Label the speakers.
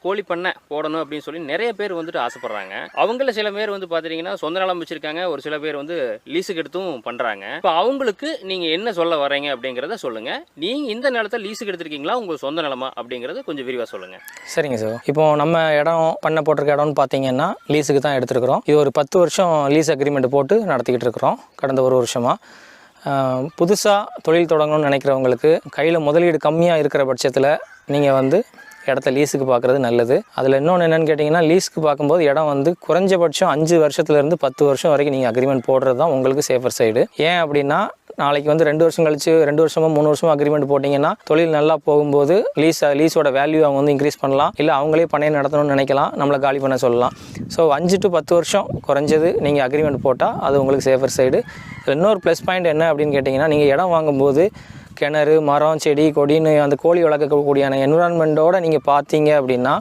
Speaker 1: கோழி பண்ணை போடணும் அப்படின்னு சொல்லி நிறைய பேர் வந்துட்டு ஆசைப்படுறாங்க. அவங்கள சில பேர் வந்து பார்த்தீங்கன்னா சொந்த நிலம் வச்சிருக்காங்க, ஒரு சில பேர் வந்து லீஸுக்கு எடுத்தும் பண்ணுறாங்க. இப்போ அவங்களுக்கு நீங்கள் என்ன சொல்ல வரீங்க அப்படிங்கிறத சொல்லுங்கள். நீங்கள் இந்த நிலத்தை லீஸுக்கு எடுத்திருக்கீங்களா, உங்கள் சொந்த நிலமா அப்படிங்கிறத கொஞ்சம் விரிவாக சொல்லுங்கள்.
Speaker 2: சரிங்க சார். இப்போ நம்ம இடம் பண்ணை போட்டிருக்க இடம்னு பார்த்தீங்கன்னா லீஸுக்கு தான் எடுத்துருக்குறோம். இது ஒரு 10 வருஷம் லீஸ் அக்ரிமெண்ட் போட்டு நடத்திக்கிட்டு இருக்கிறோம் கடந்த ஒரு வருஷமாக. புதுசாக தொழில் தொடங்கணும்னு நினைக்கிறவங்களுக்கு கையில் முதலீடு கம்மியாக இருக்கிற பட்சத்தில் நீங்கள் வந்து இடத்த லீஸுக்கு பார்க்குறது நல்லது. அதில் இன்னொன்று என்னென்னு கேட்டிங்கன்னா, லீஸுக்கு பார்க்கும்போது இடம் வந்து குறைஞ்சபட்சம் 5 வருஷத்துலேருந்து 10 வருஷம் வரைக்கும் நீங்கள் அக்ரிமெண்ட் போடுறது தான் உங்களுக்கு சேஃபர் சைடு. ஏன் அப்படின்னா, நாளைக்கு வந்து 2 வருஷம் கழிச்சு 2 வருஷமோ 3 வருஷமோ அக்ரிமெண்ட் போட்டிங்கன்னா தொழில் நல்லா போகும்போது லீஸோட வேல்யூ அவங்க வந்து இன்க்ரீஸ் பண்ணலாம், இல்லை அவங்களே பண்ணையை நடத்தணும்னு நினைக்கலாம், நம்மளை காலி பண்ண சொல்லலாம். ஸோ 5 to 10 வருஷம் குறைஞ்சது நீங்கள் அக்ரிமெண்ட் போட்டால் அது உங்களுக்கு சேஃபர் சைடு. இன்னொரு ப்ளஸ் பாயிண்ட் என்ன அப்படின்னு கேட்டிங்கன்னா, நீங்கள் இடம் வாங்கும்போது கிணறு, மரம், செடி, கொடின்னு அந்த கோழி வளர்க்கக்கூடியான என்விரான்மெண்ட்டோடு நீங்கள் பார்த்தீங்க அப்படின்னா